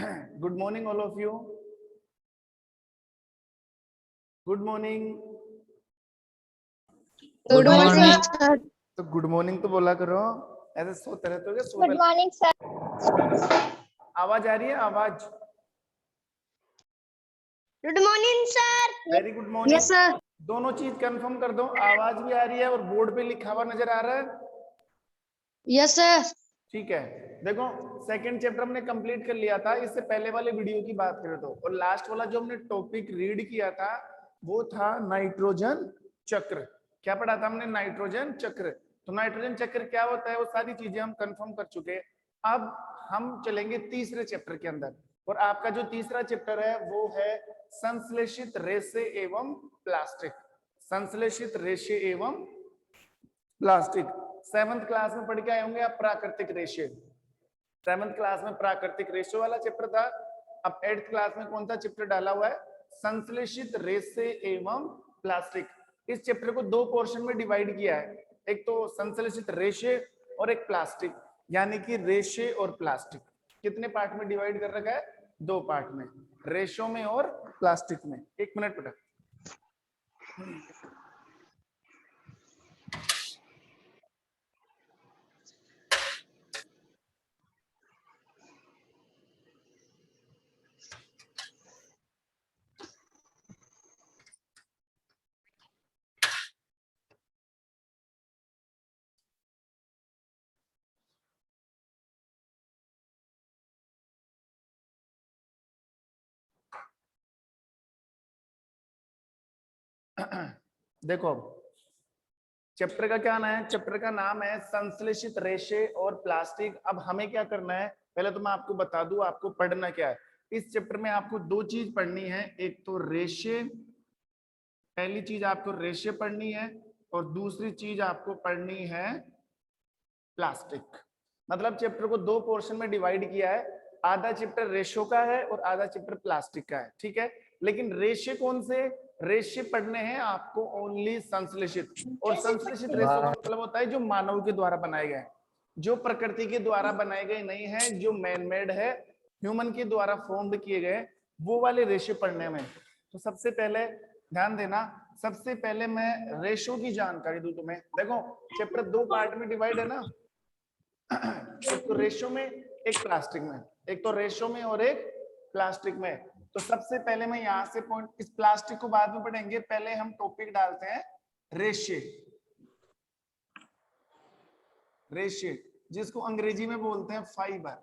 Good morning, all of you. Good morning. Good morning sir. तो good morning तो बोला करो, ऐसे सोते रहते हो क्या? Good morning sir. आवाज आ रही है? आवाज? Good morning sir. Very good morning. Yes sir. दोनों चीज कंफर्म कर दो, आवाज भी आ रही है और बोर्ड पे लिखा हुआ नजर आ रहा है? Yes sir. ठीक है, देखो सेकंड चैप्टर हमने कंप्लीट कर लिया था। इससे पहले वाले वीडियो की बात करें तो, और लास्ट वाला जो हमने टॉपिक रीड किया था वो था नाइट्रोजन चक्र। क्या पढ़ा था हमने? नाइट्रोजन चक्र। तो नाइट्रोजन चक्र क्या होता है वो सारी चीजें हम कंफर्म कर चुके हैं। अब हम चलेंगे तीसरे चैप्टर के अंदर, और आपका जो तीसरा चैप्टर है वो है संश्लेषित रेशे एवं प्लास्टिक। संश्लेषित रेशे एवं प्लास्टिक। 7th क्लास में पढ़ के आए होंगे आप प्राकृतिक रेशे। 7th क्लास में प्राकृतिक रेशे वाला चैप्टर था। अब 8th क्लास में कौन सा चैप्टर डाला हुआ है? संश्लेषित रेशे एवं प्लास्टिक। इस चैप्टर को दो पोर्शन में डिवाइड किया है, एक तो संश्लेषित रेशे और एक प्लास्टिक, यानी कि रेशे और प्लास्टिक। कितने पार्ट में डिवाइड कर रखा है? दो पार्ट में, रेशों में और प्लास्टिक में। एक मिनट बेटा। देखो चैप्टर का क्या नाम है? चैप्टर का नाम है संश्लेषित रेशे और प्लास्टिक। अब हमें क्या करना है, पहले तो मैं आपको बता दूं आपको पढ़ना क्या है। इस चैप्टर में आपको दो चीज पढ़नी है, एक तो रेशे, पहली चीज आपको रेशे पढ़नी है, और दूसरी चीज आपको पढ़नी है प्लास्टिक। मतलब चैप्टर को दो पोर्शन में डिवाइड किया है, आधा चैप्टर रेशो का है और आधा चैप्टर प्लास्टिक का है, ठीक है। लेकिन रेशे कौन से? रेशे पढ़ने हैं आपको ओनली संश्लेषित। और संश्लेषित रेशों का मतलब होता है जो मानव के द्वारा बनाए गए, जो प्रकृति के द्वारा बनाए गए नहीं है, जो मैन मेड है, ह्यूमन के द्वारा फॉर्म्ड किए गए, वो वाले रेशे पढ़ने में। तो सबसे पहले ध्यान देना, सबसे पहले मैं रेशो की जानकारी दूं तुम्हें। देखो चैप्टर दो पार्ट में डिवाइड है ना, एक तो रेशो में एक प्लास्टिक में, एक तो रेशो में और एक प्लास्टिक में। तो सबसे पहले मैं यहां से पॉइंट, इस प्लास्टिक को बाद में पढ़ेंगे, पहले हम टॉपिक डालते हैं रेशे। रेशे जिसको अंग्रेजी में बोलते हैं फाइबर,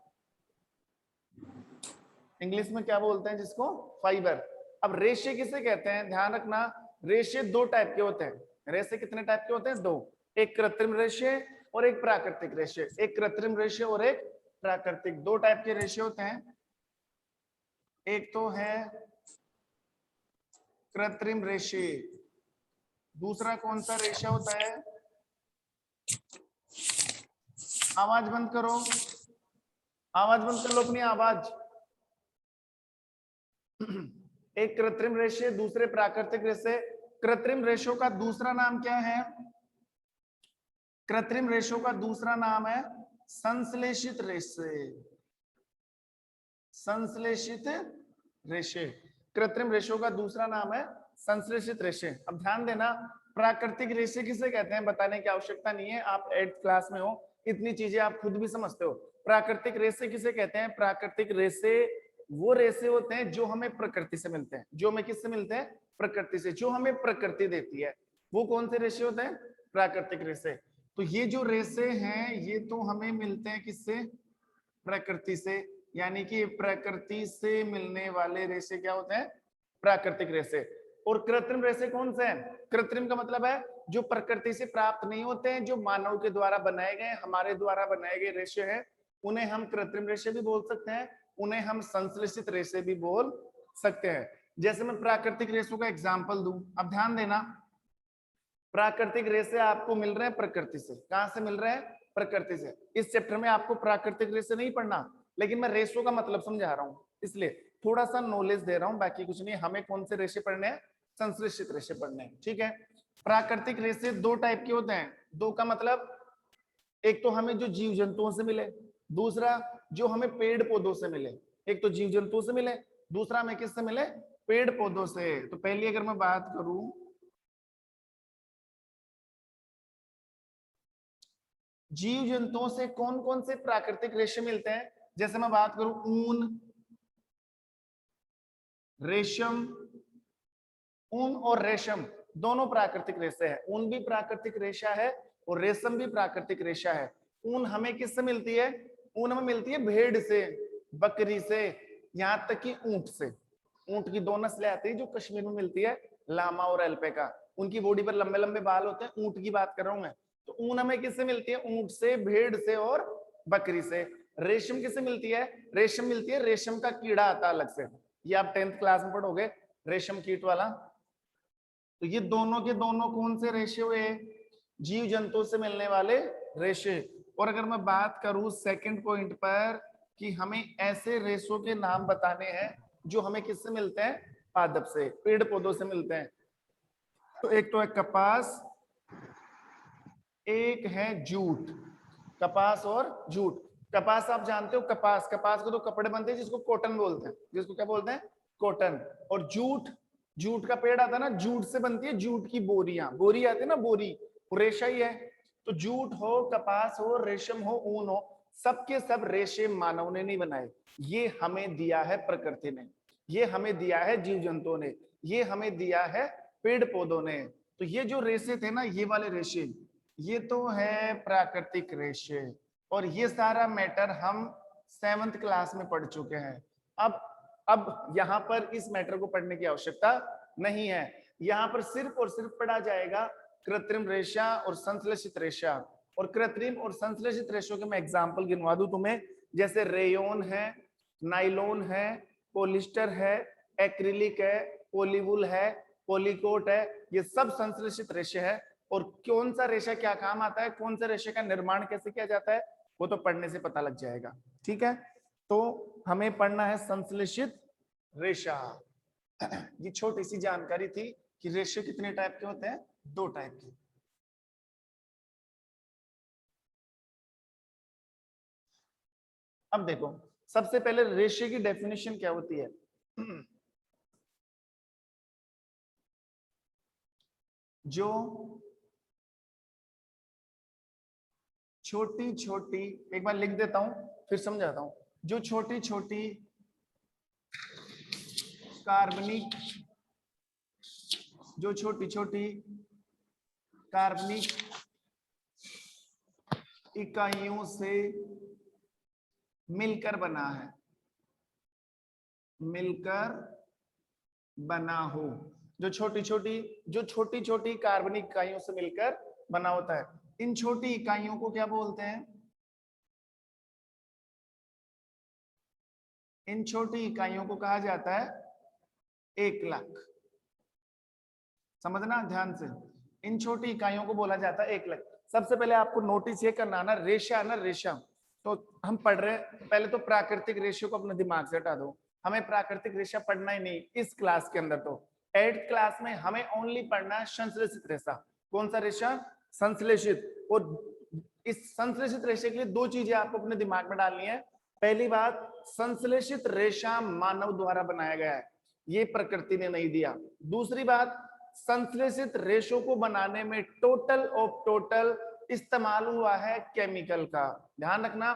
इंग्लिश में क्या बोलते हैं जिसको? फाइबर। अब रेशे किसे कहते हैं? ध्यान रखना, रेशे दो टाइप के होते हैं। रेशे कितने टाइप के होते हैं? दो, एक कृत्रिम रेशे और एक प्राकृतिक रेशे। एक कृत्रिम रेशे और एक प्राकृतिक, दो टाइप के रेशे होते हैं। एक तो है कृत्रिम रेशे, दूसरा कौन सा रेशा होता है? आवाज बंद करो, आवाज बंद कर लो अपनी आवाज। एक कृत्रिम रेशे, दूसरे प्राकृतिक रेशे। कृत्रिम रेशों का दूसरा नाम क्या है? कृत्रिम रेशों का दूसरा नाम है संश्लेषित रेशे। संश्लेषित रेशे, कृत्रिम रेशों का दूसरा नाम है संश्लेषित रेशे। अब ध्यान देना, प्राकृतिक रेशे किसे कहते हैं बताने की आवश्यकता नहीं है, आप 8th क्लास में हो, इतनी चीजें आप खुद भी समझते हो। प्राकृतिक रेशे किसे कहते हैं? प्राकृतिक रेशे वो रेशे होते हैं जो हमें प्रकृति से मिलते हैं। जो हमें किससे मिलते हैं? प्रकृति से, जो हमें प्रकृति देती है। वो कौन से रेशे होते हैं? प्राकृतिक रेशे। तो ये जो रेशे हैं ये तो हमें मिलते हैं किससे? प्रकृति से, यानी कि प्रकृति से मिलने वाले रेशे क्या होते हैं? प्राकृतिक रेशे। और कृत्रिम रेशे कौन से हैं? कृत्रिम का मतलब है जो प्रकृति से प्राप्त नहीं होते हैं, जो मानव के द्वारा बनाए गए, हमारे द्वारा बनाए गए रेशे हैं, उन्हें हम कृत्रिम रेशे भी बोल सकते हैं, उन्हें हम संश्लेषित रेशे भी बोल सकते हैं। जैसे मैं प्राकृतिक रेशों का एग्जाम्पल दूं, अब ध्यान देना, प्राकृतिक रेशे आपको मिल रहे हैं प्रकृति से। कहां से मिल रहे हैं? प्रकृति से। इस चैप्टर में आपको प्राकृतिक रेशे नहीं पढ़ना, लेकिन मैं रेशों का मतलब समझा रहा हूं, इसलिए थोड़ा सा नॉलेज दे रहा हूं, बाकी कुछ नहीं। हमें कौन से रेशे पढ़ने हैं? संश्लेषित रेशे पढ़ने हैं, ठीक है। प्राकृतिक रेशे दो टाइप के होते हैं। दो का मतलब, एक तो हमें जो जीव जंतुओं से मिले, दूसरा जो हमें पेड़ पौधों से मिले। एक तो जीव जंतु से मिले, दूसरा हमें किससे मिले, पेड़ पौधों से। तो पहली अगर मैं बात करूं, जीव जंतुओं से कौन कौन से प्राकृतिक रेशे मिलते हैं, जैसे मैं बात करूं ऊन, रेशम, ऊन और रेशम दोनों प्राकृतिक रेशे हैं। ऊन भी प्राकृतिक रेशा है और रेशम भी प्राकृतिक रेशा है। ऊन हमें किससे मिलती है, ऊन हमें मिलती है भेड़ से, बकरी से, यहां तक कि ऊंट से। ऊंट की दो नस्लें आती है जो कश्मीर में मिलती है, लामा और अल्पाका। उनकी बॉडी पर लंबे लंबे बाल होते हैं, ऊंट की बात कर रहा हूं मैं। तो ऊन हमें किससे मिलती है, ऊंट से, भेड़ से और बकरी से। रेशम किससे मिलती है, रेशम मिलती है, रेशम का कीड़ा आता है अलग से, ये आप 10th क्लास में पढ़ोगे, रेशम कीट वाला। तो ये दोनों के दोनों कौन से रेशे हुए, जीव जंतु से मिलने वाले रेशे। और अगर मैं बात करूं सेकंड पॉइंट पर कि हमें ऐसे रेशों के नाम बताने हैं जो हमें किससे मिलते हैं, पादप से, पेड़ पौधों से मिलते हैं। तो एक तो है कपास, एक है जूट। कपास और जूट। कपास आप जानते हो, कपास, कपास को तो कपड़े बनते हैं जिसको कॉटन बोलते हैं, जिसको क्या बोलते हैं, कॉटन। और जूट, जूट का पेड़ आता है ना, जूट से बनती है जूट की बोरियां, बोरी आती है ना, बोरी, वो रेशा ही है। तो जूट हो, कपास हो, रेशम हो, ऊन हो, सबके सब रेशे मानव ने नहीं बनाए, ये हमें दिया है प्रकृति ने, ये हमें दिया है जीव जंतुओं ने, ये हमें दिया है पेड़ पौधों ने। तो ये जो रेशे थे ना, ये वाले रेशे, ये तो है प्राकृतिक रेशे। और ये सारा मैटर हम 7th क्लास में पढ़ चुके हैं। अब यहाँ पर इस मैटर को पढ़ने की आवश्यकता नहीं है। यहाँ पर सिर्फ और सिर्फ पढ़ा जाएगा कृत्रिम रेशा और संश्लेषित रेशा। और कृत्रिम और संश्लेषित रेशों के मैं एग्जाम्पल गिनवा दूं तुम्हें, जैसे रेयोन है, नाइलोन है, पोलिस्टर है, एक्रिलिक है, पॉलीवुल है, पॉलीकोट है, ये सब संश्लेषित रेशे है। और कौन सा रेशा क्या काम आता है, कौन सा रेशे का निर्माण कैसे किया जाता है, वो तो पढ़ने से पता लग जाएगा। ठीक है, तो हमें पढ़ना है संश्लेषित रेशा। ये छोटी सी जानकारी थी कि रेशे कितने टाइप के होते हैं, 2 टाइप के। अब देखो, सबसे पहले रेशे की डेफिनेशन क्या होती है। जो छोटी छोटी, एक बार लिख देता हूं फिर समझाता हूं, जो छोटी छोटी कार्बनिक, जो छोटी छोटी कार्बनिक इकाइयों से मिलकर बना है, मिलकर बना हो, जो छोटी छोटी कार्बनिक इकाइयों से मिलकर बना होता है। इन छोटी इकाइयों को क्या बोलते हैं, इन छोटी इकाइयों को कहा जाता है एकलक। समझना ध्यान से, इन छोटी इकाइयों को बोला जाता है एकलक। सबसे पहले आपको नोटिस ये करना ना, रेशा ना, रेशा तो हम पढ़ रहे हैं, पहले तो प्राकृतिक रेशे को अपने दिमाग से हटा दो, हमें प्राकृतिक रेशा पढ़ना ही नहीं इस क्लास के अंदर। तो 8th क्लास में हमें ओनली पढ़ना है संश्लेषित रेशा। कौन सा रेशा, संश्लेषित। और इस संश्लेषित रेशे के लिए 2 चीजें आपको अपने दिमाग में डालनी है। पहली बात, संश्लेषित रेशा मानव द्वारा बनाया गया है, ये प्रकृति ने नहीं दिया। दूसरी बात, संश्लेषित रेशों को बनाने में टोटल ऑफ टोटल इस्तेमाल हुआ है केमिकल का। ध्यान रखना,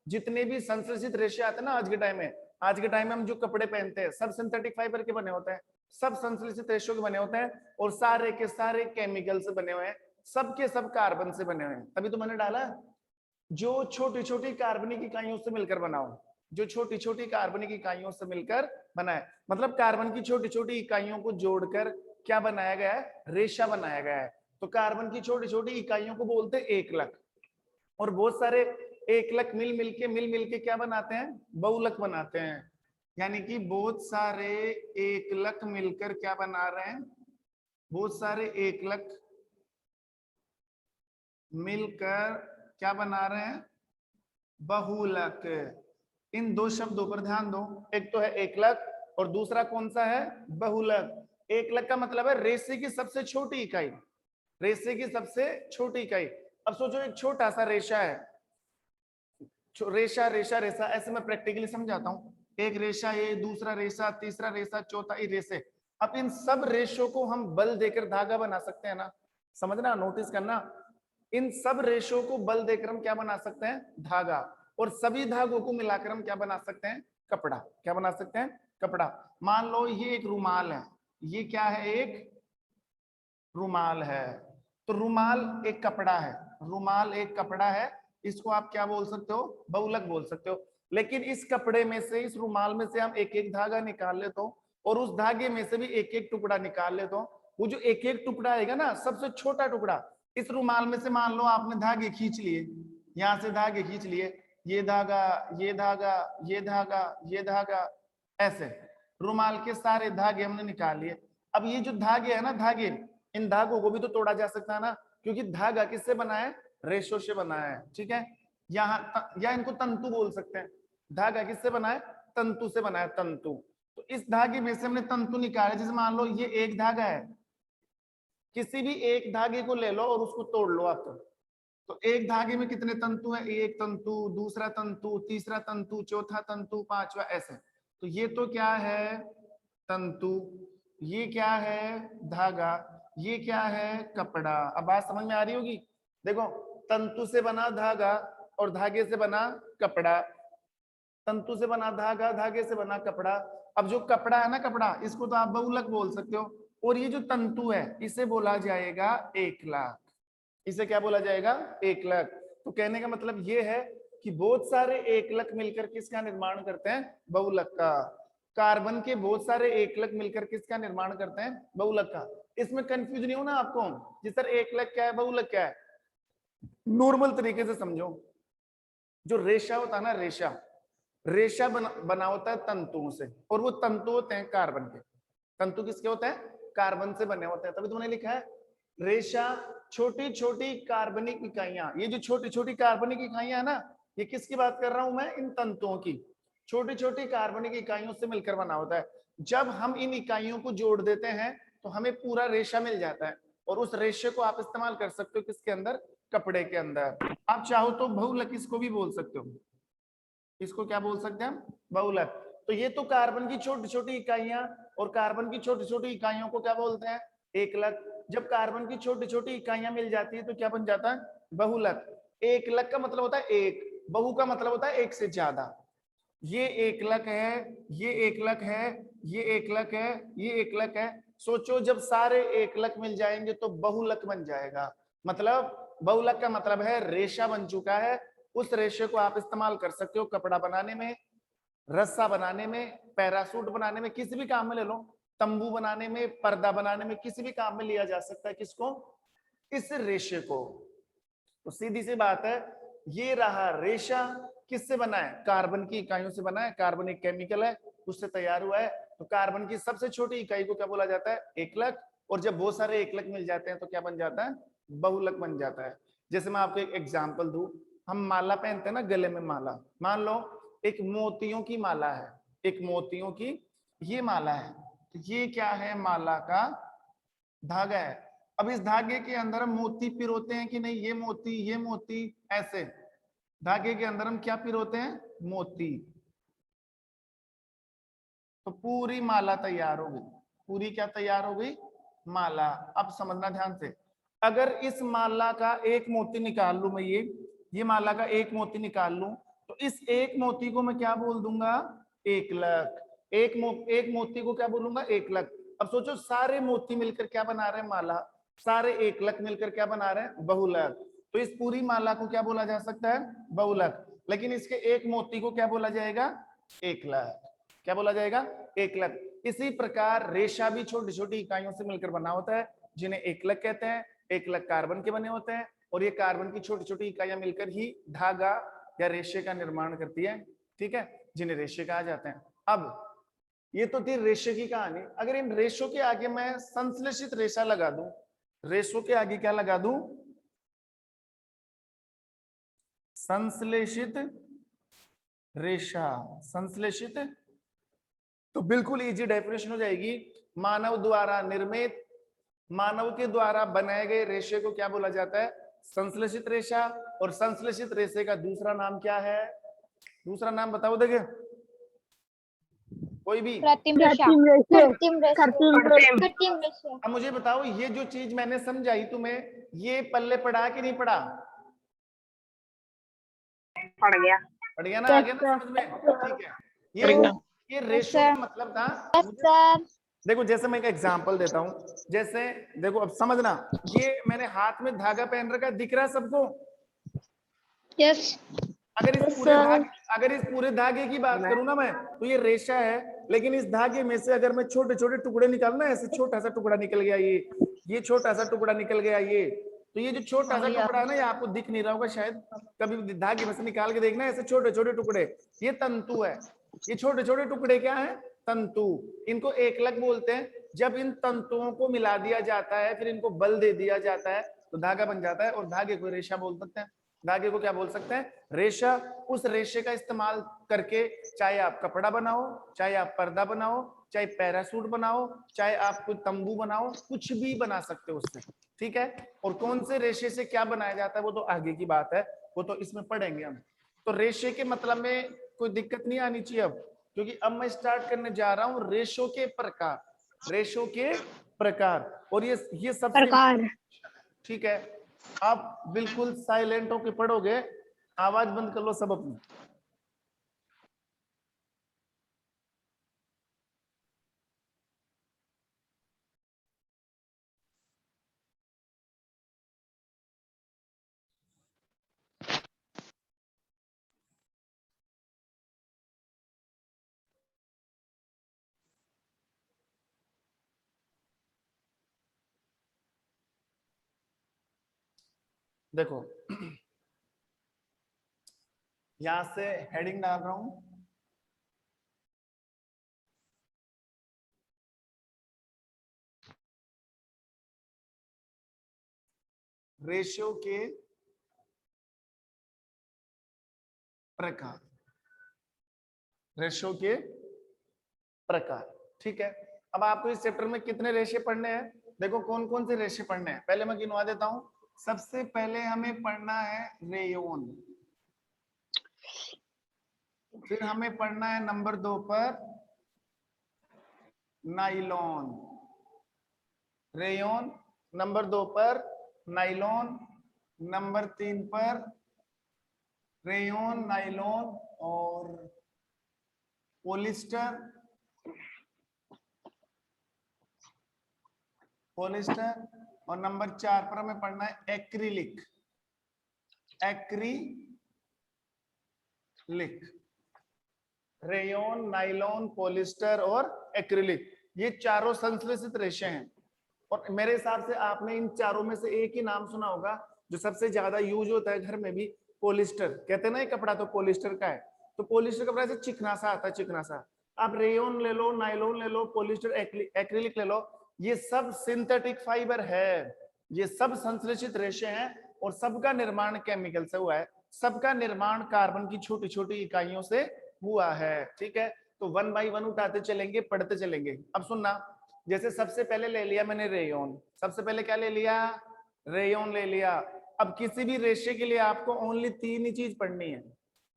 जितने भी संश्लेषित रेशे आते हैं ना आज के टाइम में, आज के टाइम में हम जो कपड़े पहनते हैं सब सिंथेटिक फाइबर के बने होते हैं, सब संश्लेषित रेशों के बने होते हैं, और सारे के सारे केमिकल से बने हुए हैं, सबके सब कार्बन से बने हुए हैं। तभी तो मैंने डाला जो छोटी छोटी कार्बनिक इकाइयों से मिलकर बनाओ, जो छोटी छोटी कार्बनिक इकाइयों से मिलकर बनाए, मतलब कार्बन की छोटी छोटी इकाइयों को जोड़कर क्या बनाया गया है, रेशा बनाया गया है। तो कार्बन की छोटी छोटी इकाइयों को बोलते हैं एकलक। और बहुत सारे एकलक मिल मिलके क्या बनाते हैं, बहुलक बनाते हैं। यानी कि बहुत सारे एकलक मिलकर क्या बना रहे हैं, बहुत सारे एकलक मिलकर क्या बना रहे हैं, बहुलक। इन 2 शब्दों पर ध्यान दो, एक तो है एकलक और दूसरा कौन सा है, बहुलक। एकलक का मतलब है रेशे की सबसे छोटी इकाई, रेशे की सबसे छोटी इकाई। अब सोचो एक छोटा सा रेशा है, रेशा रेशा रेशा, ऐसे मैं प्रैक्टिकली समझाता हूं। एक रेशा ए, दूसरा रेशा, तीसरा रेशा, चौथा ई रेशे। अब इन सब रेशों को हम बल देकर धागा बना सकते हैं ना, समझना, नोटिस करना, इन सब रेशों को बल देकर हम क्या बना सकते हैं, धागा। और सभी धागों को मिलाकर हम क्या बना सकते हैं, कपड़ा। क्या बना सकते हैं, कपड़ा। मान लो ये एक रुमाल है, ये क्या है, एक रुमाल है। तो रुमाल एक कपड़ा है, रुमाल एक कपड़ा है, इसको आप क्या बोल सकते हो, बहुलक बोल सकते हो। लेकिन इस कपड़े में से, इस रुमाल में से हम एक एक धागा निकाल ले तो, और उस धागे में से भी एक एक टुकड़ा निकाल ले तो, वो जो एक एक टुकड़ा आएगा ना, सबसे छोटा टुकड़ा, इस रुमाल में से मान लो आपने धागे खींच लिए, यहां से धागे खींच लिए, ये धागा, ये धागा, ये धागा, ये धागा, ऐसे रुमाल के सारे धागे हमने निकाल लिए। अब ये जो धागे है ना, धागे, इन धागों को भी तो तोड़ा जा सकता है ना, क्योंकि धागा किससे बना है, रेशों से बना है, ठीक है। यहाँ या इनको तंतु बोल सकते हैं। धागा किससे बना है, तंतु से बना है, तंतु। तो इस धागे में से हमने तंतु निकाले, जैसे मान लो ये एक धागा है, किसी भी एक धागे को ले लो और उसको तोड़ लो आप। तो एक धागे में कितने तंतु है, एक तंतु, दूसरा तंतु, तीसरा तंतु, चौथा तंतु, पांचवा, ऐसे। तो ये तो क्या है, तंतु, ये क्या है, धागा, ये क्या है, कपड़ा। अब बात समझ में आ रही होगी। देखो, तंतु से बना धागा और धागे से बना कपड़ा, तंतु से बना धागा, धागे से बना कपड़ा। अब जो कपड़ा है ना, कपड़ा, इसको तो आप बहुलक बोल सकते हो, और ये जो तंतु है इसे बोला जाएगा एकलक। इसे क्या बोला जाएगा, एकलक। तो कहने का मतलब ये है कि बहुत सारे एकलक मिलकर किसका निर्माण करते हैं, बहुलक का। कार्बन के बहुत सारे एकलक मिलकर किसका निर्माण करते हैं, बहुलक का। इसमें कंफ्यूज नहीं होना आपको, जी सर एकलक क्या है, बहुलक क्या है। नॉर्मल तरीके से समझो, जो रेशा होता है ना, रेशा, रेशा बना होता है तंतुओं से, और वो तंतु होते हैं कार्बन के। तंतु किसके होते हैं, कार्बन से बने होते हैं। तभी तुमने लिखा है रेशा छोटी छोटी कार्बनिक इकाइयां। ये जो छोटी छोटी कार्बनिक इकाइयां है ना, ये किसकी बात कर रहा हूं मैं, इन तंतुओं की। छोटी छोटी कार्बनिक इकाइयों से मिलकर बना होता है। जब हम इन इकाइयों को जोड़ देते हैं तो हमें पूरा रेशा मिल जाता है, और उस रेशे को आप इस्तेमाल कर सकते हो किसके अंदर, कपड़े के अंदर। आप चाहो तो बहुलक इसको भी बोल सकते हो, इसको क्या बोल सकते हैं हम, बहुलक। तो ये तो कार्बन की छोटी छोटी इकाइयां, और कार्बन की छोटी छोटी इकाइयों को क्या बोलते हैं, एकलक। जब कार्बन की छोटी छोटी इकाइयां मिल जाती है तो क्या बन जाता है, बहुलक। एकलक का मतलब होता है एक, बहु का मतलब होता है एक से ज्यादा। ये एकलक है, ये एकलक है, ये एकलक है, ये एकलक है। सोचो जब सारे एकलक मिल जाएंगे तो बहुलक बन जाएगा। मतलब बहुलक का मतलब है रेशा बन चुका है। उस रेशे को आप इस्तेमाल कर सकते हो कपड़ा बनाने में, रस्सा बनाने में, पैरासूट बनाने में, किसी भी काम में ले लो, तंबू बनाने में, पर्दा बनाने में, किसी भी काम में लिया जा सकता है किसको, इस रेशे को। तो सीधी सी बात है, ये रहा रेशा, किससे बना है, कार्बन की इकाइयों से बना है। कार्बन एक केमिकल है, उससे तैयार हुआ है। तो कार्बन की सबसे छोटी इकाई को क्या बोला जाता है, एकलक। और जब बहुत सारे एकलक मिल जाते हैं तो क्या बन जाता है, बहुलक बन जाता है। जैसे मैं आपको एक एग्जांपल दूं, हम माला पहनते हैं ना, गले में माला। मान लो एक मोतियों की माला है, एक मोतियों की ये माला है। तो ये क्या है, माला का धागा है। अब इस धागे के अंदर हम मोती पिरोते हैं कि नहीं, ये मोती, ये मोती, ऐसे धागे के अंदर हम क्या पिरोते हैं, मोती। तो पूरी माला तैयार हो गई, पूरी क्या तैयार हो गई, माला। अब समझना ध्यान से, अगर इस माला का एक मोती निकाल लूं मैं, ये माला का एक मोती निकाल लूं, तो इस एक मोती को मैं क्या बोल दूंगा, एकलक। एक मोती को क्या बोलूंगा, एकलक। अब सोचो सारे मोती मिलकर क्या बना रहे हैं, माला। सारे एकलक मिलकर क्या बना रहे हैं, बहुलक। तो इस पूरी माला को क्या बोला जा सकता है, बहुलक। लेकिन इसके एक मोती को क्या बोला जाएगा, एकलक। क्या बोला जाएगा, एकलक। इसी प्रकार रेशा भी छोटी छोटी इकाइयों से मिलकर बना होता है, जिन्हें एकलक कहते हैं। एकलक कार्बन के बने होते हैं, और ये कार्बन की छोटी छोटी इकाइयां मिलकर ही धागा या रेशे का निर्माण करती है, ठीक है, जिन्हें रेशे कहा जाते हैं। अब ये तो थी रेशे की कहानी। अगर इन रेशों के आगे मैं संश्लेषित रेशा लगा दूं, रेशों के आगे क्या लगा दूं, संश्लेषित रेशा, संश्लेषित, तो बिल्कुल इजी डेफिनेशन हो जाएगी। मानव द्वारा निर्मित, मानव के द्वारा बनाए गए रेशे को क्या बोला जाता है, संश्लेषित रेशा। और संश्लेषित रेशे का दूसरा नाम क्या है, दूसरा नाम बताओ, देखिए कोई भी। कृत्रिम रेशा। कृत्रिम रेशा। अब मुझे बताओ, ये जो चीज मैंने समझाई तुम्हें, ये पल्ले पड़ा कि नहीं पड़ा? पड़ गया। पड़ गया ना? आ गया ना समझ में? ठीक है। ये रेशो का मतलब था। सर देखो जैसे मैं एक एग्जांपल देता हूं, जैसे देखो अब समझना, ये मैंने हाथ में धागा पहन रखा, दिख रहा है सबको? यस अगर इस पूरे धागे की बात करूं ना मैं, तो ये रेशा है, लेकिन इस धागे में से अगर मैं छोटे छोटे टुकड़े निकालना, ऐसे छोटा सा टुकड़ा निकल गया, ये छोटा सा टुकड़ा निकल गया, तो ये जो छोटा सा टुकड़ा है ना, ये आपको दिख नहीं रहा होगा शायद, कभी धागे में से निकाल के देखना, ऐसे छोटे छोटे टुकड़े, ये तंतु है। ये छोटे छोटे टुकड़े क्या है? तंतु। इनको एकलक बोलते हैं। जब इन तंतुओं को मिला दिया जाता है, फिर इनको बल दे दिया जाता है, तो धागा बन जाता है, और धागे को रेशा बोल सकते हैं। धागे को क्या बोल सकते हैं? रेशा। उस रेशे का इस्तेमाल करके चाहे आप कपड़ा बनाओ, चाहे आप पर्दा बनाओ, चाहे पैरासूट बनाओ, चाहे आप कोई तंबू बनाओ, कुछ भी बना सकते हो उससे। ठीक है। और कौन से रेशे से क्या बनाया जाता है वो तो आगे की बात है, वो तो इसमें पढ़ेंगे हम। तो रेशे के मतलब में कोई दिक्कत नहीं आनी चाहिए अब, क्योंकि अब मैं स्टार्ट करने जा रहा हूं रेशो के प्रकार। रेशो के प्रकार, और ये सबसे प्रकार। ठीक है। आप बिल्कुल साइलेंट होके पढ़ोगे, आवाज बंद कर लो सब अपनी। देखो यहां से हेडिंग डाल रहा हूं, रेशियो के प्रकार। रेशियो के प्रकार। ठीक है। अब आपको इस चैप्टर में कितने रेशे पढ़ने हैं? देखो कौन कौन से रेशे पढ़ने हैं, पहले मैं गिनवा देता हूं। सबसे पहले हमें पढ़ना है रेयोन। फिर हमें पढ़ना है नंबर 2 पर नाइलॉन। रेयोन नंबर 2 पर, नाइलॉन नंबर 3 पर, रेयोन, नाइलॉन और पॉलिस्टर। पॉलिस्टर। और नंबर 4 पर हमें पढ़ना है acrylic. Acrylic. Rayon, nylon, polyester और एक्रिलिक, ये चारों संश्लेषित रेशे हैं। और मेरे हिसाब से आपने इन चारों में से एक ही नाम सुना होगा जो सबसे ज्यादा यूज होता है घर में भी, पॉलिस्टर। कहते हैं ना ये कपड़ा तो पॉलिस्टर का है, तो पॉलिस्टर कपड़ा से चिकना सा आता है, चिकना सा। आप रेयोन ले लो, नाइलॉन ले लो, पॉलिस्टर, एक्रिलिक ले लो, ये सब सिंथेटिक फाइबर है, ये सब संश्लेषित रेशे हैं, और सबका निर्माण केमिकल से हुआ है, सबका निर्माण कार्बन की छोटी छोटी इकाइयों से हुआ है। ठीक है। तो 1 बाय 1 उठाते चलेंगे, पढ़ते चलेंगे। अब सुनना, जैसे सबसे पहले ले लिया मैंने रेयोन। सबसे पहले क्या ले लिया? रेयोन ले लिया। अब किसी भी रेशे के लिए आपको ओनली 3 ही चीज पढ़नी है।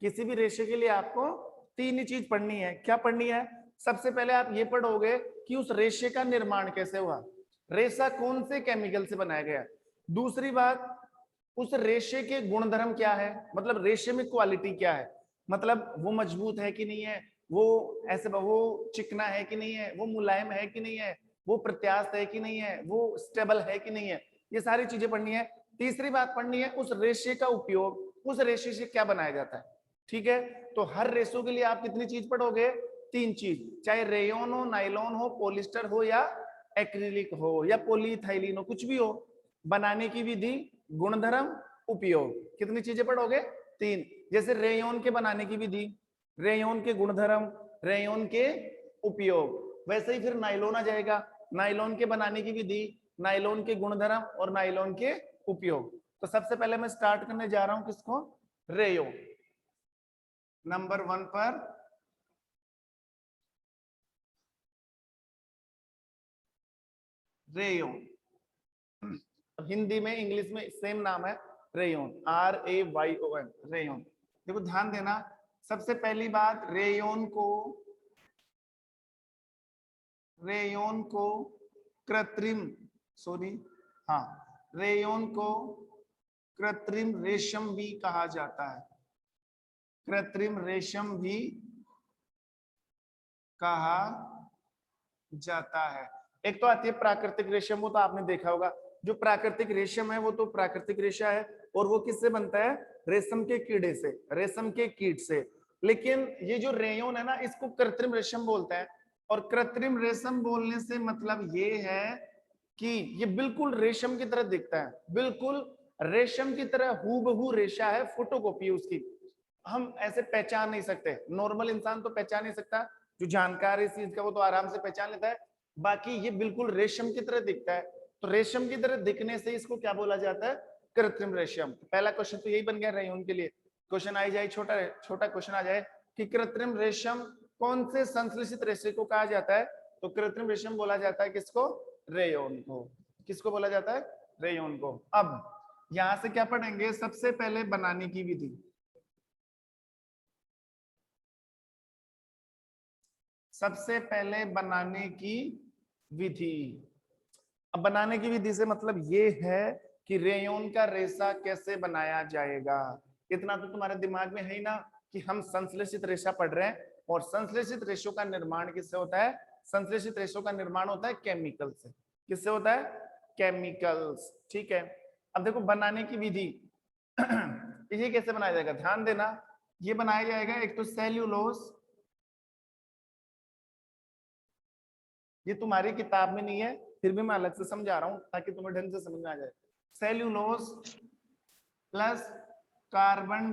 किसी भी रेशे के लिए आपको 3 ही चीज पढ़नी है। क्या पढ़नी है? सबसे पहले आप ये पढ़ोगे कि उस रेशे का निर्माण कैसे हुआ, रेशा कौन से केमिकल से बनाया गया। दूसरी बात, उस रेशे के गुणधर्म क्या है, मतलब रेशे में क्वालिटी क्या है, मतलब वो मजबूत है कि नहीं है, वो ऐसे वो चिकना है कि नहीं है, वो मुलायम है कि नहीं है, वो प्रत्यास्थ है कि नहीं है, वो स्टेबल है कि नहीं है, ये सारी चीजें पढ़नी है। तीसरी बात पढ़नी है, उस रेशे का उपयोग, उस रेशे से क्या बनाया जाता है। ठीक है। तो हर रेशों के लिए आप कितनी चीज पढ़ोगे? 3 चीज, चाहे रेयोन हो, नाइलॉन हो, पॉलिस्टर हो, या एक्रिलिक हो, या पॉलीइथाइलिन हो, कुछ भी हो। बनाने की विधि, गुणधर्म, उपयोग, कितनी चीजें पढ़ोगे? 3। जैसे रेयोन के बनाने की विधि, रेयोन के गुणधर्म, रेयोन के उपयोग, वैसे ही फिर नाइलॉन आ जाएगा, नाइलॉन के बनाने की विधि, नाइलॉन के गुणधर्म और नाइलॉन के उपयोग। तो सबसे पहले मैं स्टार्ट करने जा रहा हूं किसको? रेयोन। नंबर 1 पर रेयोन। हिंदी में, इंग्लिश में सेम नाम है, रेयोन, RAYON, रेयोन। देखो ध्यान देना, सबसे पहली बात, रेयोन को रेयोन को कृत्रिम रेयोन को कृत्रिम रेशम भी कहा जाता है। कृत्रिम रेशम भी कहा जाता है। एक तो आती है प्राकृतिक रेशम, वो तो आपने देखा होगा। जो प्राकृतिक रेशम है वो तो प्राकृतिक रेशा है, और वो किससे बनता है? रेशम के कीड़े से, रेशम के कीट से। लेकिन ये जो रेयोन है ना, इसको कृत्रिम रेशम बोलते हैं। और कृत्रिम रेशम बोलने से मतलब ये है कि ये बिल्कुल रेशम की तरह दिखता है, बिल्कुल रेशम की तरह हूबहू रेशा है, फोटोकॉपी है उसकी। हम ऐसे पहचान नहीं सकते, नॉर्मल इंसान तो पहचान नहीं सकता, जो जानकार है इस चीज का वो तो आराम से पहचान लेता है। बाकी ये बिल्कुल रेशम की तरह दिखता है, तो रेशम की तरह दिखने से इसको क्या बोला जाता है? कृत्रिम रेशम। पहला क्वेश्चन तो यही बन गया रेयोन के लिए। क्वेश्चन आ जाए, छोटा छोटा क्वेश्चन आ जाए कि कृत्रिम रेशम कौन से संश्लेषित रेशे को कहा जाता है? तो कृत्रिम रेशम बोला जाता है किसको? रेयोन को। किसको बोला जाता है? रेयोन को। अब यहां से क्या पढ़ेंगे? सबसे पहले बनाने की विधि। सबसे पहले बनाने की विधि। अब बनाने की विधि से मतलब ये है कि रेयोन का रेशा कैसे बनाया जाएगा। इतना तो तुम्हारे दिमाग में है ही ना कि हम संश्लेषित रेशा पढ़ रहे हैं, और संश्लेषित रेशों का निर्माण किससे होता है? संश्लेषित रेशों का निर्माण होता है केमिकल से। किससे होता है? केमिकल्स। ठीक है, अब देखो बनाने की विधि। ये कैसे बनाया जाएगा? ध्यान देना, ये बनाया जाएगा एक तो सेल्यूलोज। ये तुम्हारी किताब में नहीं है, फिर भी मैं अलग से समझा रहा हूं ताकि तुम्हें ढंग से समझ में आ जाए। Cellulose plus carbon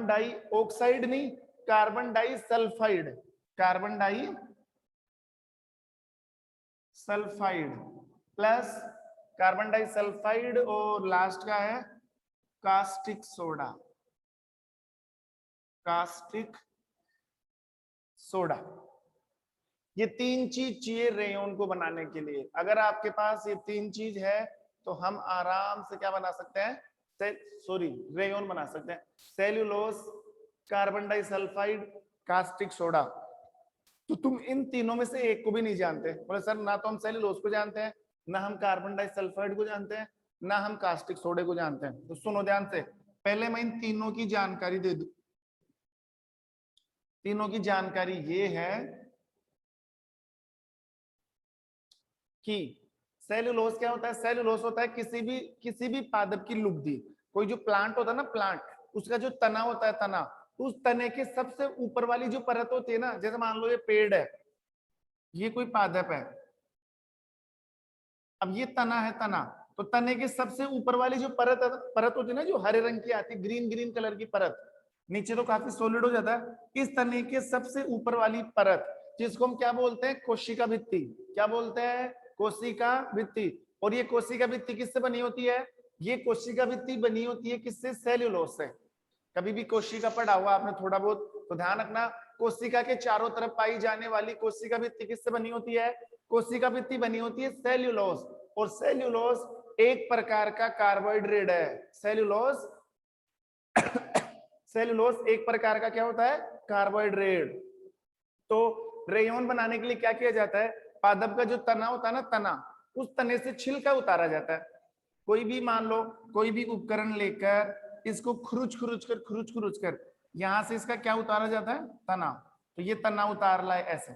dioxide नहीं, carbon disulphide. Carbon disulphide plus carbon disulphide, और लास्ट का है कास्टिक सोडा। Caustic soda. ये तीन चीज चाहिए रेयोन को बनाने के लिए। अगर आपके पास ये तीन चीज है तो हम आराम से क्या बना सकते हैं? रेयोन बना सकते हैं। Cellulose, carbon disulphide, caustic soda. तो तुम इन तीनों में से एक को भी नहीं जानते। बोले सर ना तो हम सेल्यूलोज को जानते हैं, ना हम कार्बन डाइसल्फाइड को जानते हैं, ना हम कास्टिक सोडे को जानते हैं। तो सुनो ध्यान से, पहले मैं इन तीनों की जानकारी दे दूं। तीनों की जानकारी ये है कि सेल्यूलोज क्या होता है? सेल्यूलोज होता है किसी भी पादप की लुगदी। कोई जो प्लांट होता है ना, प्लांट, उसका जो तना होता है, तना, उस तने के सबसे ऊपर वाली जो परत होती है ना, जैसे मान लो ये पेड़ है, ये कोई पादप है, अब ये तना है, तना, तो तने के सबसे ऊपर वाली जो परत होती है ना, जो हरे रंग की आती है, ग्रीन ग्रीन कलर की परत, नीचे तो काफी सॉलिड हो जाता है। इस तने के सबसे ऊपर वाली परत, जिसको हम क्या बोलते हैं? कोशिका भित्ति। क्या बोलते हैं? कोशिका भित्ति। और ये कोशिका भित्ति किससे बनी होती है? ये कोशिका भित्ति बनी होती है किससे? सेल्यूलोज से। कभी भी कोशिका पढ़ा हुआ आपने थोड़ा बहुत, तो ध्यान रखना, कोशिका के चारों तरफ पाई जाने वाली कोशिका भित्ति किससे बनी होती है? कोशिका भित्ति बनी होती है सेल्यूलोज। और सेल्यूलोज एक प्रकार का कार्बोहाइड्रेट है। सेल्यूलोज एक प्रकार का क्या होता है? कार्बोहाइड्रेट। तो रेयोन बनाने के लिए क्या किया जाता है? पादप का जो तना होता है ना, तना, उस तने से छिलका उतारा जाता है। कोई भी मान लो, कोई भी उपकरण लेकर इसको खुरुच खुरुच कर यहां से इसका क्या उतारा जाता है? तना। तो ये तना उतार लाए ऐसे,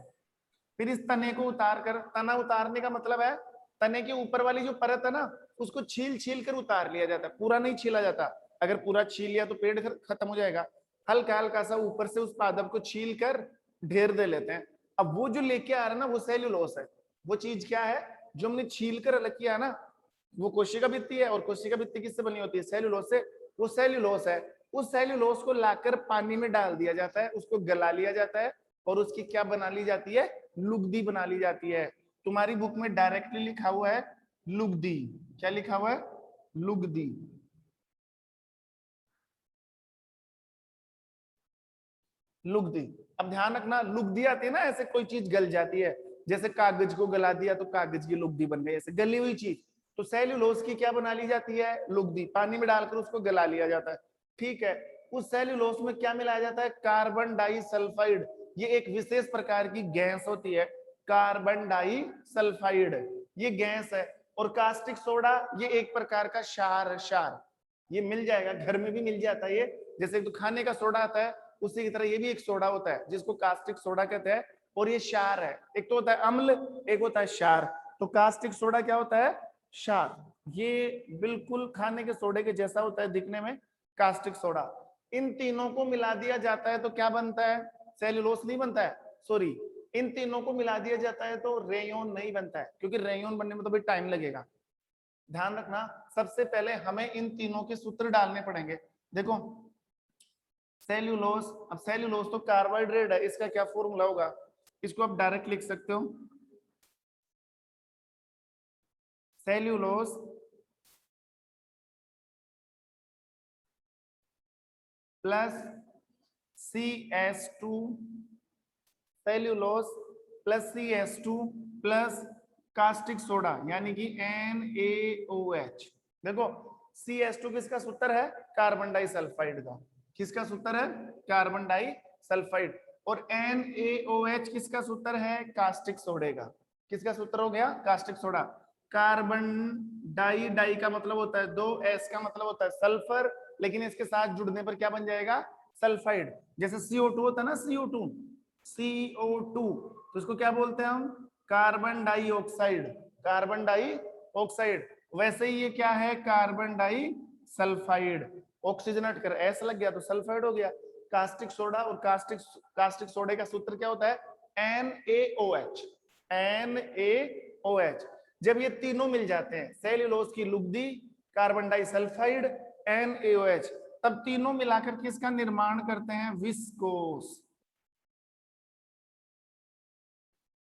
फिर इस तने को उतार कर, तना उतारने का मतलब है तने के ऊपर वाली जो परत है ना, उसको छील छील कर उतार लिया जाता है, पूरा नहीं छीला जाता। अगर पूरा छील लिया तो पेड़ खत्म हो जाएगा। हल्का हल्का सा ऊपर से उस पादप को छील कर ढेर दे लेते हैं। अब वो जो लेके आ रहा है ना, वो सेल्यूलोज है। वो चीज क्या है जो हमने छील कर अलग किया ना? वो कोशिका भित्ति है। और कोशिका भित्ति किससे बनी होती है? सेल्यूलोज से। वो सेल्यूलोज है। उस सेल्यूलोज को लाकर पानी में डाल दिया जाता है, उसको गला लिया जाता है, और उसकी क्या बना ली जाती है? लुगदी बना ली जाती है। तुम्हारी बुक में डायरेक्टली लिखा हुआ है लुगदी। क्या लिखा हुआ है? लुगदी। लुगदी। अब ध्यान रखना, लुगदी आती है ना, ऐसे कोई चीज गल जाती है, जैसे कागज को गला दिया तो कागज की लुगदी बन गई, ऐसे गली हुई चीज। तो सेल्यूलोज की क्या बना ली जाती है? लुगदी। पानी में डालकर उसको गला लिया जाता है। ठीक है, उस सेल्यूलोज में क्या मिलाया जाता है? Carbon disulphide. ये एक विशेष प्रकार की गैस होती है, कार्बन डाई सल्फाइड, ये गैस है। और कास्टिक सोडा ये एक प्रकार का क्षार है, क्षार। ये मिल जाएगा, घर में भी मिल जाता है ये, जैसे तो खाने का सोडा आता है उसी की तरह ये भी एक सोडा होता है जिसको कास्टिक सोडा कहते हैं। और ये क्षार है, एक तो होता है अम्ल, एक होता है क्षार। तो कास्टिक सोडा क्या होता है? क्षार। ये बिल्कुल खाने के सोडे के जैसा होता है दिखने में, कास्टिक सोडा। इन तीनों को मिला दिया जाता है तो क्या बनता है? सेल्यूलोस नहीं बनता है, सॉरी, इन तीनों को मिला दिया जाता है तो रेयोन नहीं बनता है, क्योंकि रेयोन बनने में तो भी टाइम लगेगा। ध्यान रखना, सबसे पहले हमें इन तीनों के सूत्र डालने पड़ेंगे। देखो सेल्यूलोस, अब सेल्यूलोस तो कार्बोहाइड्रेट है, इसका क्या फॉर्मूला होगा? इसको आप डायरेक्ट लिख सकते हो, cellulose plus CS2, cellulose plus CS2 plus caustic soda यानी कि NaOH। देखो CS2 किसका सूत्र है? कार्बन डाइसल्फाइड का। किसका सूत्र है? Carbon disulphide. और NaOH किसका सूत्र है? कास्टिक सोडे का। किसका सूत्र हो गया? Caustic soda. Carbon di, di का मतलब होता है दो, S का मतलब होता है सल्फर, लेकिन इसके साथ जुड़ने पर क्या बन जाएगा? सल्फाइड। जैसे CO2 होता है ना, CO2, तो इसको क्या बोलते हैं हम? Carbon dioxide, carbon dioxide. वैसे ही ये क्या है? Carbon disulphide. ऑक्सीजन हटकर S लग गया तो सल्फाइड हो गया। कास्टिक सोडा और कास्टिक सोडे का सूत्र क्या होता है? NaOH, NaOH। जब ये तीनों मिल जाते हैं, सेल्यूलोज की लुगदी, कार्बन डाइसल्फाइड, NaOH, तब तीनों मिलाकर किसका निर्माण करते हैं? विस्कोस।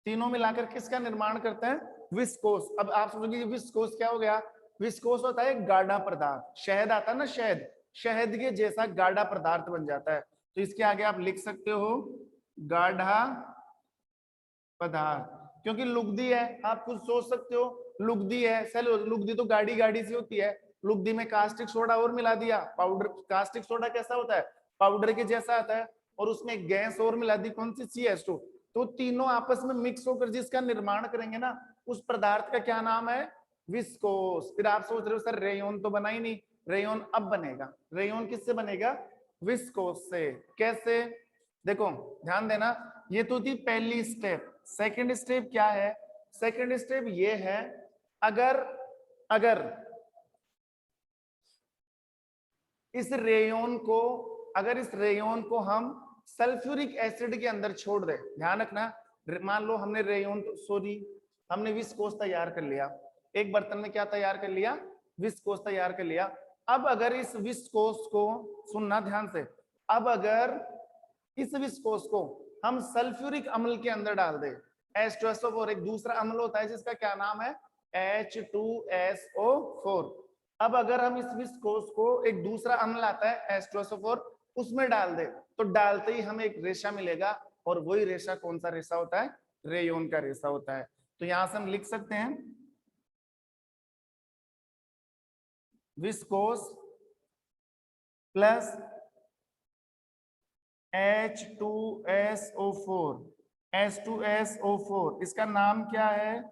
तीनों मिलाकर किसका निर्माण करते हैं? विस्कोस। अब आप सोचोगे विस्कोस क्या हो गया? विस्कोस होता है गाढ़ा पदार्थ, शहद आता है ना, शहद, शहद के जैसा गाढ़ा पदार्थ बन जाता है। तो इसके आगे आप लिख सकते हो गाढ़ा पदार्थ, क्योंकि लुगदी है। आप कुछ सोच सकते हो, लुगदी है, सेल्यूलोज, लुगदी तो गाढ़ी गाढ़ी सी होती है, लुगदी में कास्टिक सोडा और मिला दिया, पाउडर। कास्टिक सोडा कैसा होता है? पाउडर के जैसा आता है, और उसमें गैस और मिला दी, कौन सी? CS2। तो तीनों आपस में मिक्स होकर जिसका निर्माण करेंगे ना, उस पदार्थ का क्या नाम है? विस्कोस। फिर आप सोच रहे हो सर रेयोन तो बना ही नहीं। रेयोन अब बनेगा। रेयोन किससे बनेगा? विस्कोस से। कैसे? देखो ध्यान देना, ये तो थी पहली स्टेप। सेकंड स्टेप क्या है? सेकंड स्टेप ये है, अगर अगर इस रेयोन को, अगर इस रेयोन को हम सल्फ्यूरिक एसिड के अंदर छोड़ दे, ध्यान रखना, मान लो हमने रेयोन, सॉरी, हमने विस्कोस तैयार कर लिया, एक बर्तन में क्या तैयार कर लिया? विस्कोस तैयार कर लिया। अब अगर इस विस्कोस को, सुनना ध्यान से, अब अगर इस विस्कोस को हम सल्फ्यूरिक अम्ल के अंदर डाल दे, H2SO4, एक दूसरा अम्ल होता है जिसका क्या नाम है? H2SO4। अब अगर हम इस विस्कोस को, एक दूसरा अम्ल आता है H2SO4, उसमें डाल दे, तो डालते ही हमें एक रेशा मिलेगा, और वही रेशा कौन सा रेशा होता है? रेयोन का रेशा होता है। तो यहां से हम लिख सकते हैं विस्कोस प्लस H2SO4, H2SO4, इसका नाम क्या है?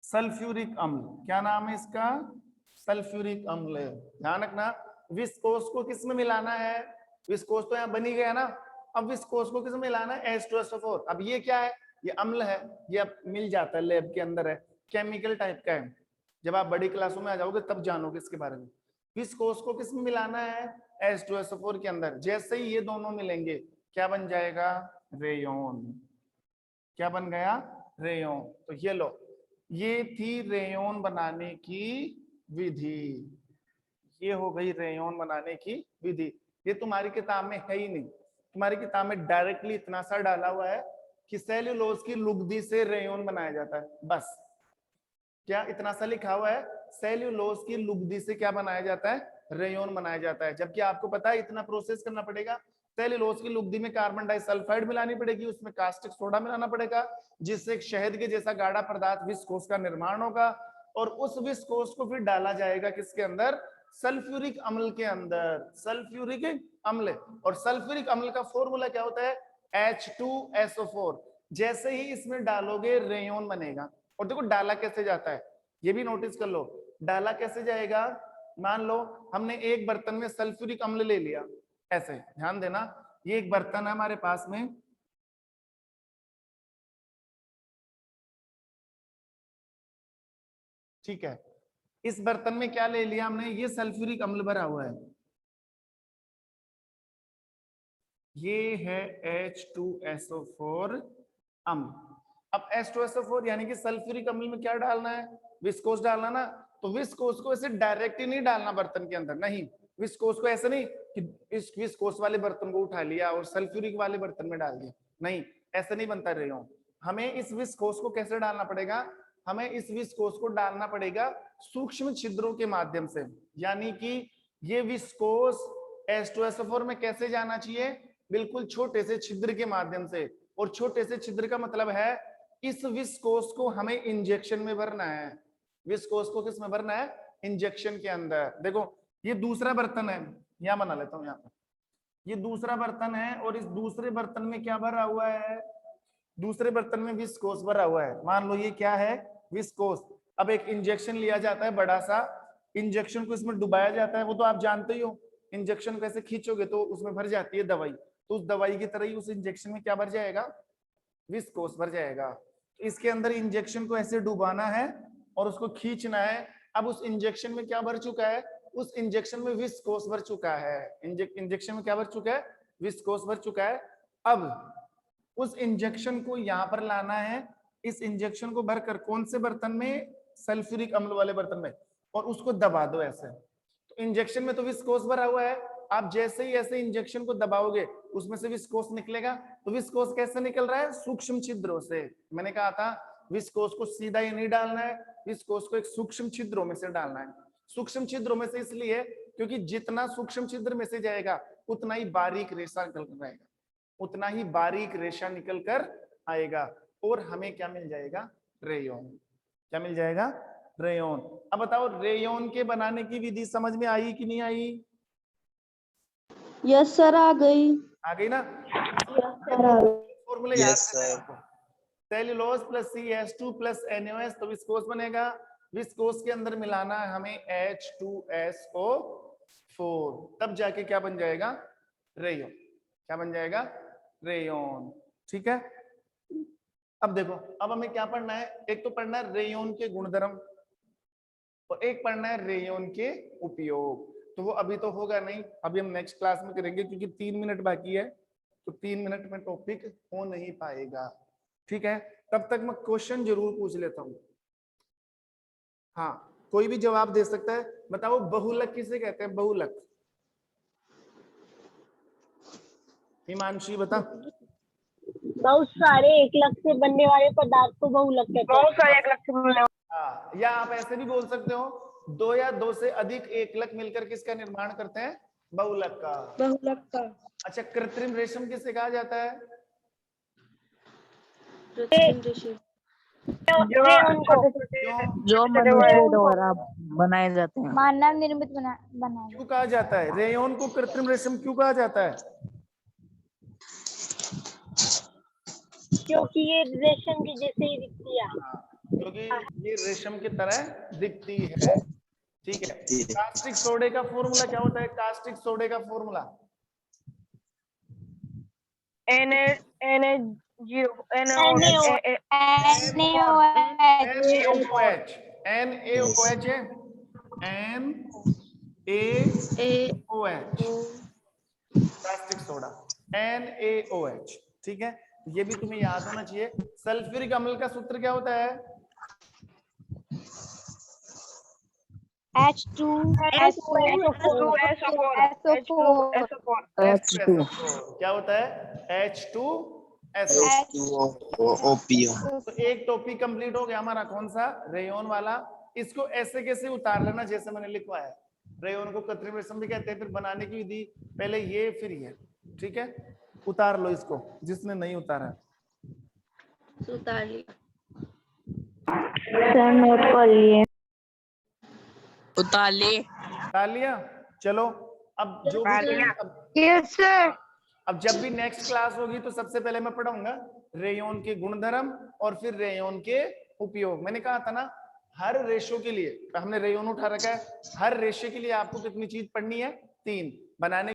सल्फ्यूरिक अम्ल। क्या नाम है इसका? सल्फ्यूरिक अम्ल है। ध्यान रखना, विस्कोस को किस में मिलाना है? विस्कोस तो यहाँ बनी गया ना, अब विस्कोस को किस में मिलाना है? H2SO4। अब ये क्या है? ये अम्ल है, ये अब मिल जाता है, लैब के अंदर है, केमिकल टाइप का है। जब आप बड़ी क्लासों में आ जाओगे तब जानोगे इसके बारे में। विस्कोस को किस में मिलाना है? H2SO4 के अंदर। जैसे ही ये दोनों मिलेंगे, क्या बन जाएगा? रेयोन। क्या बन गया? रेयोन। तो ये लो, ये थी रेयोन बनाने की विधि। ये हो गई रेयोन बनाने की विधि। ये तुम्हारी किताब में है ही नहीं, तुम्हारी किताब में डायरेक्टली इतना सा डाला हुआ है कि सेल्यूलोज की लुगदी से रेयोन बनाया जाता है, बस। क्या इतना सा लिखा हुआ है? सेल्यूलोज की लुगदी से क्या बनाया जाता है? रेयोन बनाया जाता है। जबकि आपको पता है इतना प्रोसेस करना पड़ेगा। सेल्यूलोज की लुगदी में कार्बन डाइसल्फाइड मिलानी पड़ेगी, उसमें कास्टिक सोडा मिलाना पड़ेगा, जिससे एक शहद के जैसा गाढ़ा पदार्थ विस्कोस का निर्माण होगा, और उस विस्कोस को फिर डाला जाएगा किसके अंदर? सल्फ्यूरिक अम्ल के अंदर, सल्फ्यूरिक अम्ल, और सल्फ्यूरिक अम्ल का फॉर्मूला क्या होता है? H2SO4। जैसे ही इसमें डालोगे रेयोन बनेगा। और देखो डाला कैसे जाता है, ये भी नोटिस कर लो, डाला कैसे जाएगा। मान लो हमने एक बर्तन में सल्फ्यूरिक अम्ल ले लिया, ऐसे ध्यान देना, ये एक बर्तन है हमारे पास में, ठीक है, इस बर्तन में क्या ले लिया हमने, ये सल्फ्यूरिक अम्ल भरा हुआ है, ये है H2SO4 अम्ल। अब H2SO4 यानी कि सल्फ्यूरिक अम्ल में क्या डालना है? विस्कोस डालना ना। तो विस्कोस को ऐसे डायरेक्ट ही नहीं डालना बर्तन के अंदर, नहीं, विस्कोस को ऐसे नहीं कि इस विस्कोस वाले बर्तन को उठा लिया और सल्फ्यूरिक वाले बर्तन में डाल दिया, नहीं, ऐसे नहीं बनता रेयन। हमें इस विस्कोस को कैसे डालना पड़ेगा? हमें इस विस्कोस को डालना पड़ेगा सूक्ष्म छिद्रों के माध्यम से, यानी कि ये विस्कोस H2SO4 में कैसे जाना चाहिए? बिल्कुल छोटे से छिद्र के माध्यम से। और छोटे से छिद्र का मतलब है इस विस्कोस को हमें इंजेक्शन में भरना है। विस्कोस को किस में भरना है? इंजेक्शन के अंदर। देखो ये दूसरा बर्तन है, यहां बना लेता हूं, यहाँ पर ये दूसरा बर्तन है, और इस दूसरे बर्तन में क्या भरा हुआ है? दूसरे बर्तन में विस्कोस भरा हुआ है। मान लो ये क्या है? विस्कोस। अब एक इंजेक्शन लिया जाता है बड़ा सा, इंजेक्शन को इसमें डुबाया जाता है, वो तो आप जानते ही हो, इंजेक्शन को ऐसे खींचोगे तो उसमें भर जाती है दवाई, तो उस दवाई की तरह ही उस इंजेक्शन में क्या भर जाएगा? विस्कोस भर जाएगा। तो इसके अंदर इंजेक्शन को ऐसे डुबाना है और उसको खींचना है। अब उस इंजेक्शन में क्या भर चुका है? उस इंजेक्शन में विस्कोस भर चुका है। इंजेक्शन में क्या भर चुका है? विस्कोस भर चुका है। अब उस इंजेक्शन को यहां पर लाना है, इस इंजेक्शन को भरकर कौन से बर्तन में? सल्फ्यूरिक अम्ल वाले बर्तन में, और उसको दबा दो ऐसे। तो इंजेक्शन में तो विस्कोस भरा हुआ है, आप जैसे ही ऐसे इंजेक्शन को दबाओगे उसमें से विस्कोस निकलेगा। तो विस्कोस कैसे निकल रहा है? सूक्ष्म छिद्रों से। मैंने कहा था विस्कोस को सीधा ही नहीं डालना है, विस्कोस को एक सूक्ष्म छिद्रों में से डालना है। सूक्ष्म छिद्रों में से इसलिए क्योंकि जितना सूक्ष्म छिद्र में से जाएगा उतना ही बारीक रेशा निकल कर आएगा, उतना ही बारीक रेशा निकल कर आएगा, और हमें क्या मिल जाएगा? रेयन। क्या मिल जाएगा? रेयन। अब बताओ रेयन के बनाने की विधि समझ में आई कि नहीं आई? यस सर, आ गई। आ गई ना? फॉर्मूले याद करना आपको, cellulose plus CH2 plus NaOH, तो विस्कोस बनेगा। विस्कोस के अंदर मिलाना है हमें H2SO4, तब जाके क्या बन जाएगा? रेयन। क्या बन जाएगा? रेयन। ठीक है। अब देखो, अब हमें क्या पढ़ना है? एक तो पढ़ना है रेयन के गुणधर्म, और एक पढ़ना है रेयन के उपयोग। तो वो अभी तो होगा नहीं, अभी हम नेक्स्ट क्लास में करेंगे, क्योंकि 3 मिनट बाकी है, तो 3 मिनट में टॉपिक हो नहीं पाएगा। ठीक है, तब तक मैं क्वेश्चन जरूर पूछ लेता हूँ। हाँ, कोई भी जवाब दे सकता है। बताओ बहुलक किसे कहते हैं? बहुलक, हिमांशी बता। बहुत सारे एक लक से बनने वाले पदार्थ को बहुलक कहते हैं। बहुत सारे एक लक से बनने हाँ, या आप ऐसे भी बोल सकते हो, 2 या 2 से अधिक एकलक मिलकर किसका निर्माण करते हैं? बहुलक का। बहुलक का। अच्छा, कृत्रिम रेशम किसे कहा जाता है? कृत्रिम रेशम जो मनुष्य द्वारा बनाए जाते हैं। मानव निर्मित बना क्यों कहा जाता है रेयन को? कृत्रिम रेशम क्यों कहा जाता है? क्योंकि ये रेशम की जैसे ही दिखती है। क्योंकि ये रेशम की तरह दिखती है। ठीक है। कास्टिक सोडे का फॉर्मूला क्या होता है? कास्टिक सोडे का formula NaOH caustic soda NaOH। ठीक है, ये भी तुम्हें याद होना चाहिए। सल्फ्यूरिक अम्ल का सूत्र क्या होता है? H2SO4 क्या होता है? H2SO। तो एक टॉपिक कंप्लीट हो गया हमारा, कौन सा? रेयन वाला। इसको ऐसे कैसे उतार लेना जैसे मैंने लिखवाया है। रेयन को कृत्रिम रेशम भी कहते हैं, फिर बनाने की विधि पहले ये फिर ये। ठीक है, उतार लो इसको, जिसने नहीं उतारा। उतार लिया। उतार लिए। डाल लिया? चलो अब जो भी यस सर। अब जब भी नेक्स्ट क्लास होगी तो सबसे पहले मैं पढ़ाऊंगा रेयोन के गुणधर्म और फिर रेयोन के उपयोग। मैंने कहा था ना हर रेशो के लिए, हमने रेयोन उठा रखा है, हर रेशे के लिए आपको कितनी चीज पढ़नी है? 3 बनाने